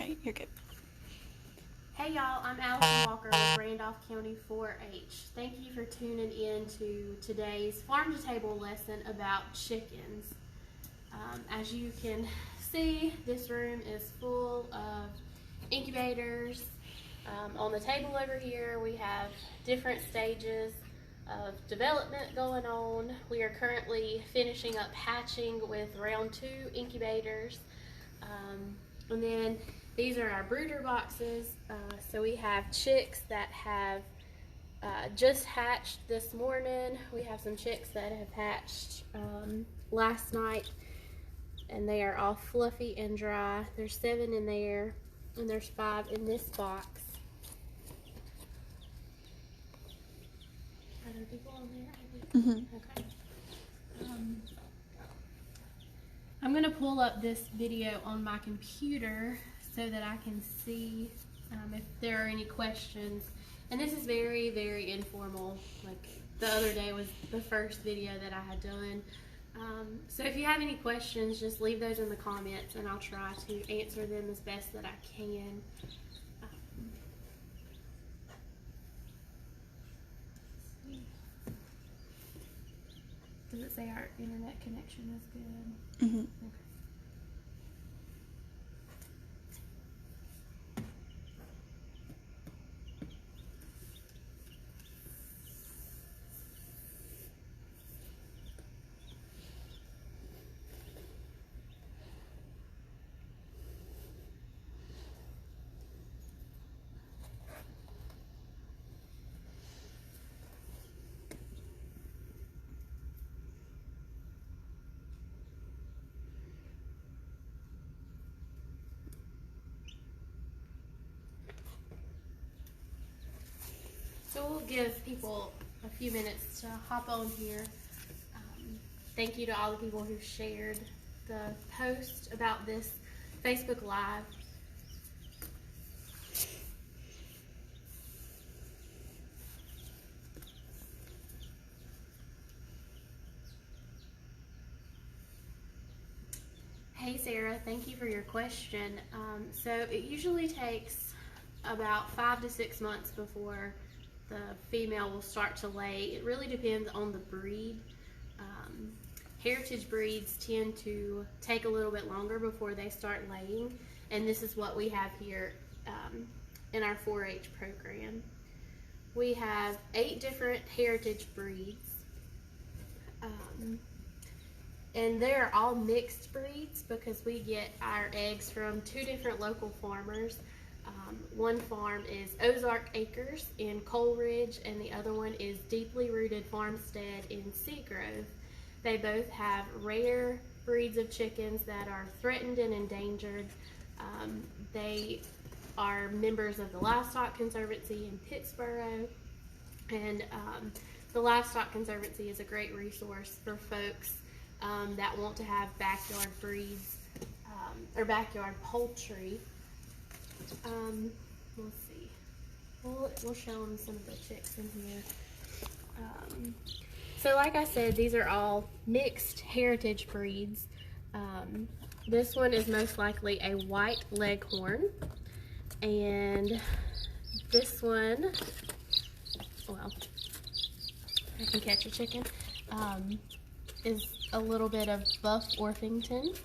Okay, you're good. Hey y'all, I'm Allison Walker with Randolph County 4-H. Thank you for tuning in to today's farm to table lesson about chickens. As you can see, this room is full of incubators. On the table over here, we have different stages of development going on. We are currently finishing up hatching with round 2 incubators. And then these are our brooder boxes. So we have chicks that have just hatched this morning. We have some chicks that have hatched last night, and they are all fluffy and dry. There's 7 in there, and there's 5 in this box. Are there people on there? Mm-hmm. Okay. I'm going to pull up this video on my computer so that I can see if there are any questions. And this is very, very informal. Like the other day was the first video that I had done. So if you have any questions, just leave those in the comments and I'll try to answer them as best that I can. Does it say our internet connection is good? Mm-hmm. Okay. So we'll give people a few minutes to hop on here. Thank you to all the people who shared the post about this Facebook Live. Hey Sarah, thank you for your question. So it usually takes about 5 to 6 months before the female will start to lay. It really depends on the breed. Heritage breeds tend to take a little bit longer before they start laying, and this is what we have here in our 4-H program. We have 8 different heritage breeds, and they're all mixed breeds because we get our eggs from 2 different local farmers. One farm is Ozark Acres in Coleridge, and the other one is Deeply Rooted Farmstead in Seagrove. They both have rare breeds of chickens that are threatened and endangered. They are members of the Livestock Conservancy in Pittsburgh, and the Livestock Conservancy is a great resource for folks that want to have backyard breeds or backyard poultry. Let's see. We'll show them some of the chicks in here. So like I said, these are all mixed heritage breeds. This one is most likely a white leghorn, and this one, well, I can catch a chicken, is a little bit of buff Orpington.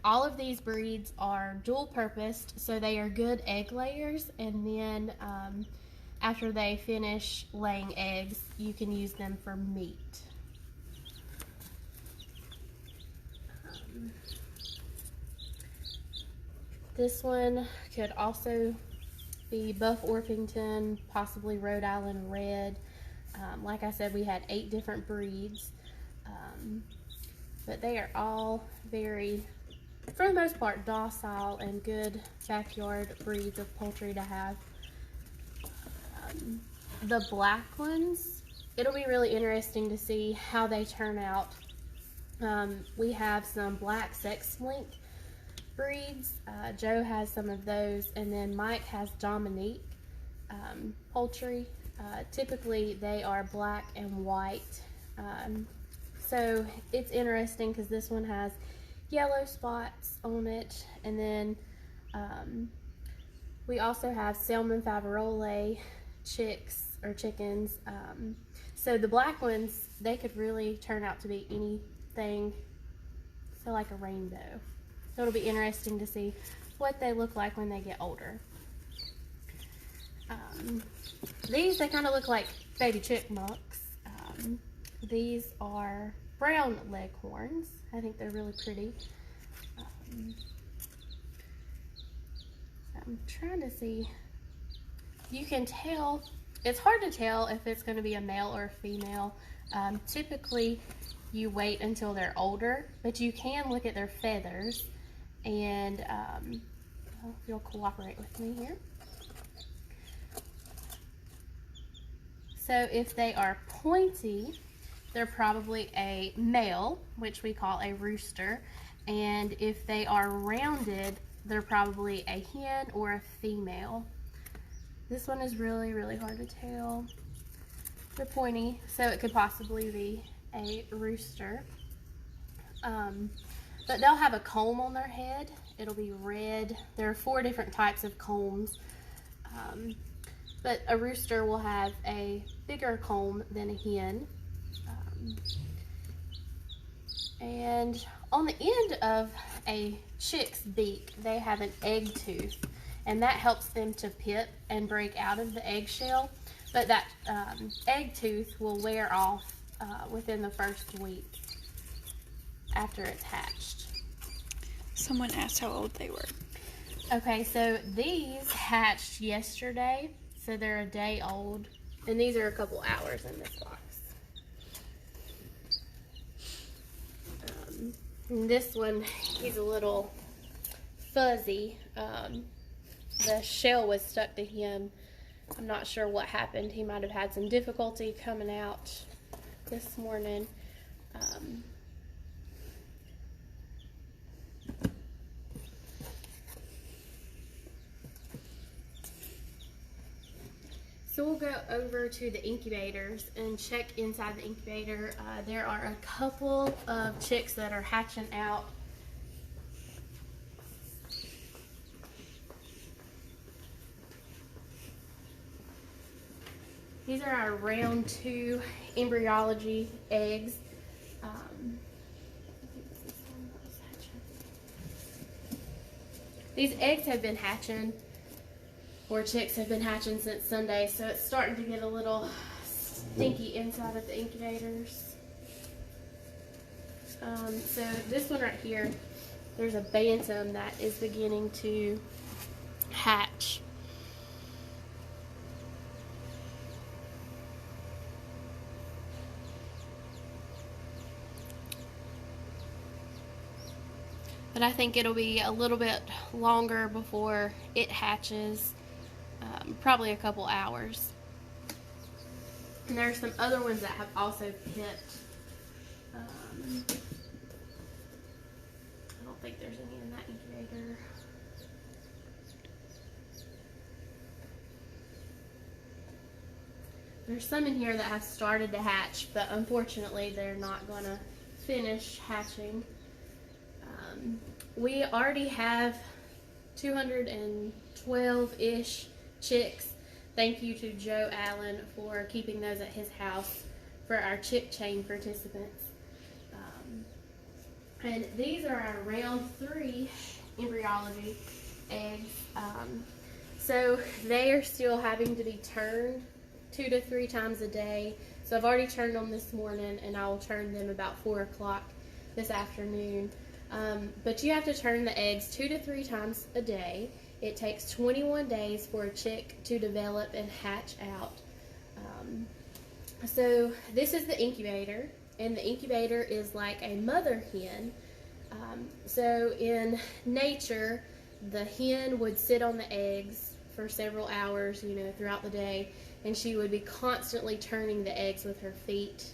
All of these breeds are dual purposed, so they are good egg layers, and then after they finish laying eggs, you can use them for meat. This one could also be buff Orpington, possibly Rhode Island Red. Like I said, we had 8 different breeds, but they are all very, for the most part, docile and good backyard breeds of poultry to have. The black ones, it'll be really interesting to see how they turn out. We have some black sex link breeds. Joe has some of those, and then Mike has Dominique poultry. Typically they are black and white. So it's interesting because this one has yellow spots on it, and then We also have salmon favarole chicks or chickens. So the black ones, they could really turn out to be anything, so like a rainbow. So it'll be interesting to see what they look like when they get older. These, they kind of look like baby chipmunks. These are brown leghorns. I think they're really pretty. I'm trying to see. You can tell, it's hard to tell if it's going to be a male or a female. Typically, you wait until they're older, but you can look at their feathers. And if you'll cooperate with me here. So if they are pointy, they're probably a male, which we call a rooster. And if they are rounded, they're probably a hen or a female. This one is really, really hard to tell. They're pointy, so it could possibly be a rooster. But they'll have a comb on their head. It'll be red. There are 4 different types of combs. But a rooster will have a bigger comb than a hen. And on the end of a chick's beak, they have an egg tooth, and that helps them to pip and break out of the eggshell. But that egg tooth will wear off within the first week after it's hatched. Someone asked how old they were. Okay, so these hatched yesterday, so they're a day old, and these are a couple hours in this box. And this one, he's a little fuzzy. The shell was stuck to him. I'm not sure what happened. He might have had some difficulty coming out this morning. So we'll go over to the incubators and check inside the incubator. There are a couple of chicks that are hatching out. These are our round 2 embryology eggs. These eggs have been hatching, or chicks have been hatching since Sunday, so it's starting to get a little stinky inside of the incubators. So this one right here, there's a bantam that is beginning to hatch. But I think it'll be a little bit longer before it hatches, probably a couple hours. And there are some other ones that have also pipped. I don't think there's any in that incubator. There's some in here that have started to hatch, but unfortunately they're not going to finish hatching. We already have 212-ish chicks. Thank you to Joe Allen for keeping those at his house for our chick chain participants. And these are our round 3 embryology eggs. So they are still having to be turned 2 to 3 times a day. So I've already turned them this morning, and I will turn them about 4 o'clock this afternoon. But you have to turn the eggs 2 to 3 times a day. It takes 21 days for a chick to develop and hatch out. So this is the incubator, and the incubator is like a mother hen. So in nature, the hen would sit on the eggs for several hours, throughout the day, and she would be constantly turning the eggs with her feet.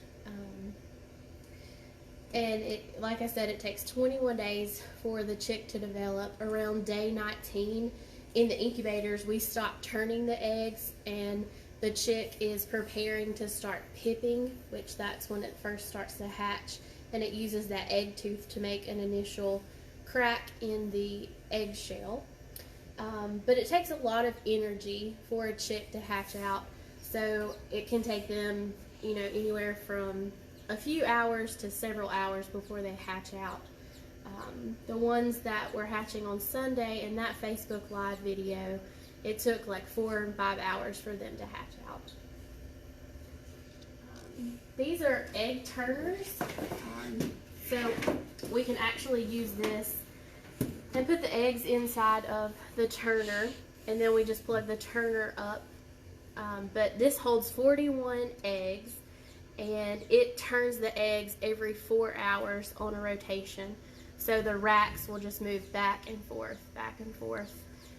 And like I said, it takes 21 days for the chick to develop. Around day 19 in the incubators, we stop turning the eggs, and the chick is preparing to start pipping, which that's when it first starts to hatch, and it uses that egg tooth to make an initial crack in the eggshell. But it takes a lot of energy for a chick to hatch out. So it can take them, anywhere from a few hours to several hours before they hatch out. The ones that were hatching on Sunday in that Facebook Live video, it took like 4 and 5 hours for them to hatch out. These are egg turners. So we can actually use this and put the eggs inside of the turner, and then we just plug the turner up. But this holds 41 eggs, and it turns the eggs every 4 hours on a rotation. So the racks will just move back and forth, back and forth.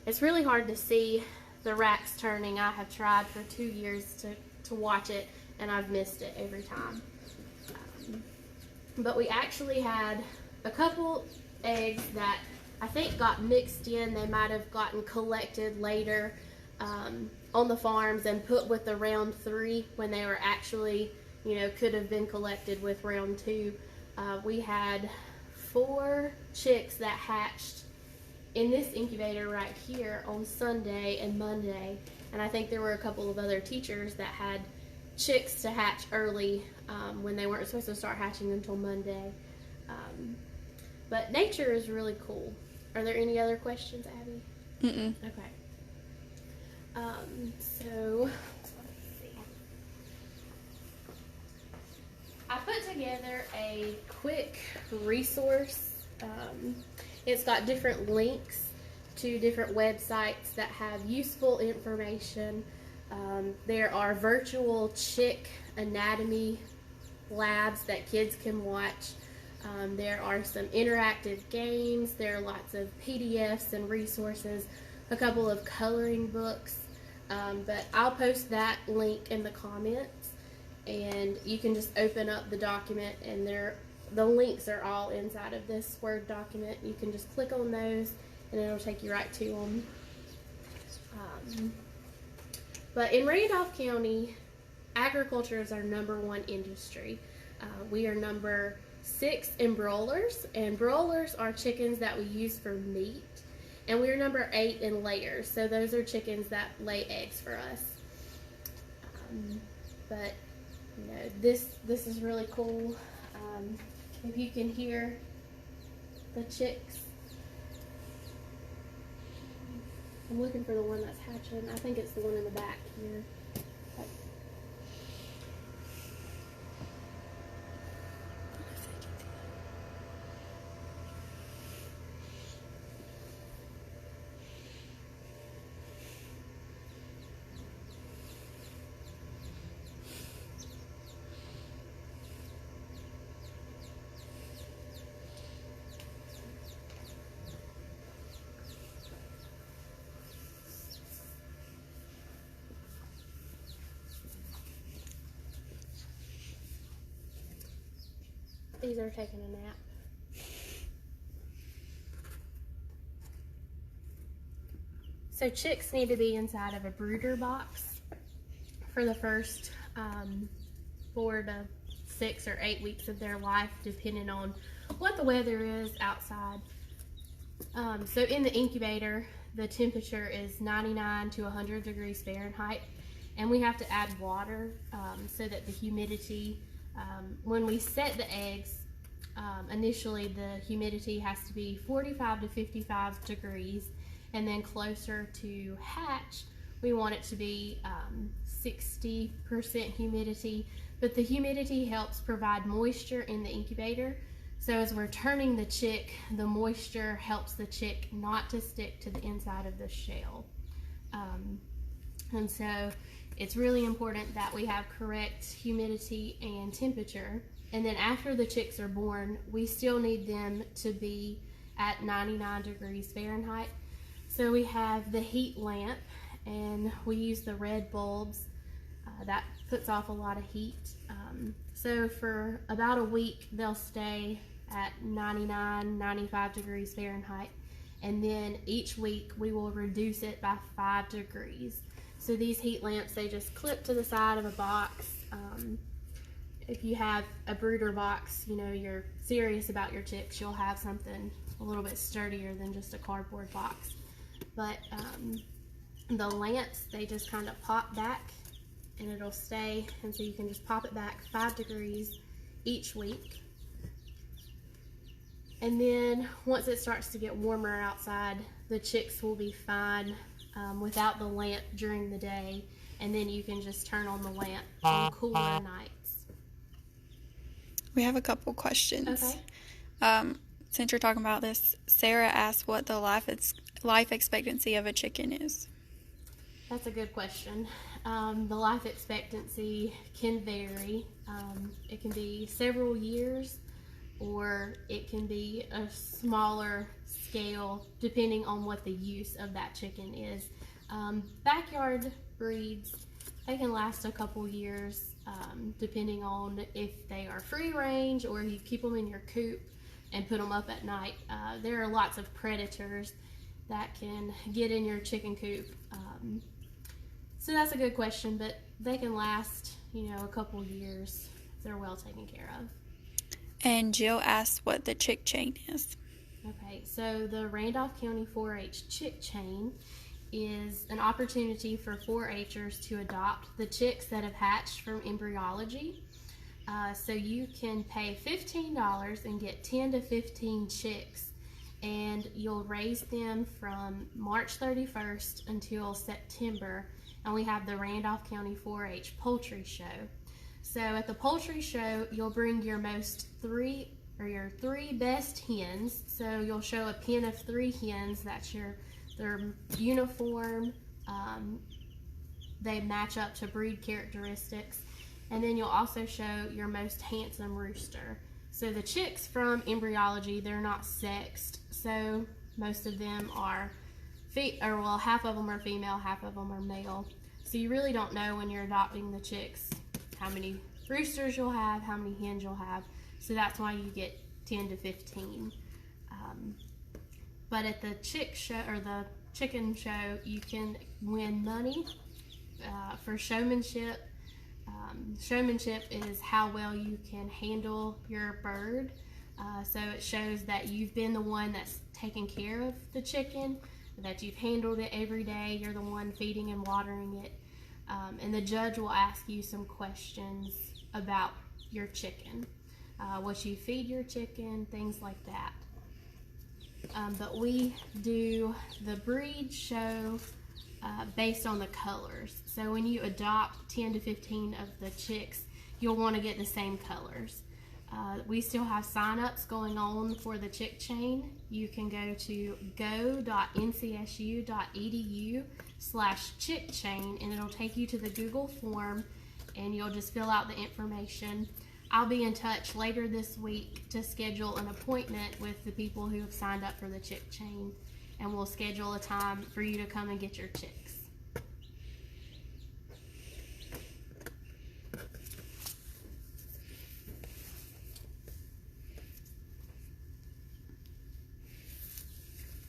It's really hard to see the racks turning. I have tried for 2 years to watch it, and I've missed it every time. But we actually had a couple eggs that I think got mixed in. They might have gotten collected later on the farms and put with the round 3 when they were actually, could have been collected with round 2. We had 4 chicks that hatched in this incubator right here on Sunday and Monday. And I think there were a couple of other teachers that had chicks to hatch early when they weren't supposed to start hatching until Monday. But nature is really cool. Are there any other questions, Abby? Mm-mm. Okay. So, let's see. I put together a quick resource. It's got different links to different websites that have useful information. There are virtual chick anatomy labs that kids can watch. There are some interactive games. There are lots of PDFs and resources, a couple of coloring books. But I'll post that link in the comments, and you can just open up the document, and the links are all inside of this Word document. You can just click on those, and it'll take you right to them. But in Randolph County, agriculture is our #1 industry. We are number 6 in broilers, and broilers are chickens that we use for meat. And we're number 8 in layers, so those are chickens that lay eggs for us. But this is really cool. If you can hear the chicks. I'm looking for the one that's hatching. I think it's the one in the back here. These are taking a nap. So chicks need to be inside of a brooder box for the first 4 to 6 or 8 weeks of their life, depending on what the weather is outside. So in the incubator, the temperature is 99 to 100 degrees Fahrenheit, and we have to add water so that the humidity, when we set the eggs, initially the humidity has to be 45 to 55 degrees, and then closer to hatch, we want it to be 60% humidity, but the humidity helps provide moisture in the incubator. So as we're turning the chick, the moisture helps the chick not to stick to the inside of the shell. And so it's really important that we have correct humidity and temperature. And then after the chicks are born, we still need them to be at 99 degrees Fahrenheit. So we have the heat lamp, and we use the red bulbs. That puts off a lot of heat. So for about a week, they'll stay at 99, 95 degrees Fahrenheit. And then each week, we will reduce it by 5 degrees. So these heat lamps, they just clip to the side of a box. If you have a brooder box, you're serious about your chicks, you'll have something a little bit sturdier than just a cardboard box. but the lance, they just kind of pop back and it'll stay, and so you can just pop it back 5 degrees each week. And then once it starts to get warmer outside, the chicks will be fine without the lamp during the day, and then you can just turn on the lamp on cooler nights. We have a couple questions. Okay. Since you're talking about this, Sarah asked what the life expectancy of a chicken is. That's a good question. The life expectancy can vary. It can be several years, or it can be a smaller scale depending on what the use of that chicken is. Backyard breeds, they can last a couple years depending on if they are free range or you keep them in your coop and put them up at night. There are lots of predators that can get in your chicken coop. So that's a good question, but they can last, a couple years if they're well taken care of. And Jill asked what the chick chain is. Okay, so the Randolph County 4-H chick chain is an opportunity for 4-Hers to adopt the chicks that have hatched from Embryology. So you can pay $15 and get 10 to 15 chicks, and you'll raise them from March 31st until September, and we have the Randolph County 4-H Poultry Show. So at the poultry show, you'll bring your your three best hens. So you'll show a pen of 3 hens. That's their uniform. They match up to breed characteristics. And then you'll also show your most handsome rooster. So the chicks from Embryology, they're not sexed. So most of them are, half of them are female, half of them are male. So you really don't know when you're adopting the chicks how many roosters you'll have, how many hens you'll have. So that's why you get 10 to 15. But at the chick show or the chicken show, you can win money for showmanship. Showmanship is how well you can handle your bird. So it shows that you've been the one that's taken care of the chicken, that you've handled it every day, you're the one feeding and watering it. And the judge will ask you some questions about your chicken, what you feed your chicken, things like that. But we do the breed show based on the colors. So when you adopt 10 to 15 of the chicks, you'll want to get the same colors. We still have sign-ups going on for the chick chain. You can go to go.ncsu.edu/chick chain, and it'll take you to the Google form, and you'll just fill out the information. I'll be in touch later this week to schedule an appointment with the people who have signed up for the chick chain, and we'll schedule a time for you to come and get your chicks.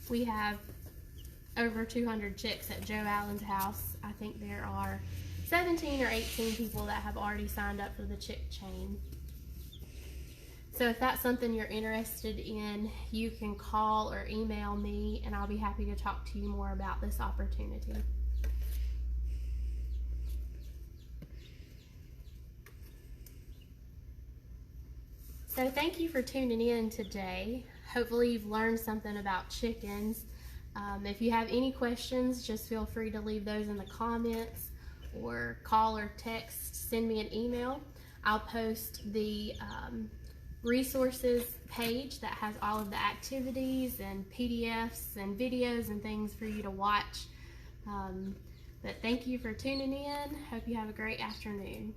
We have over 200 chicks at Joe Allen's house. I think there are 17 or 18 people that have already signed up for the chick chain. So if that's something you're interested in, you can call or email me, and I'll be happy to talk to you more about this opportunity. So thank you for tuning in today. Hopefully you've learned something about chickens. If you have any questions, just feel free to leave those in the comments, or call or text, send me an email. I'll post the resources page that has all of the activities and PDFs and videos and things for you to watch. But thank you for tuning in. Hope you have a great afternoon.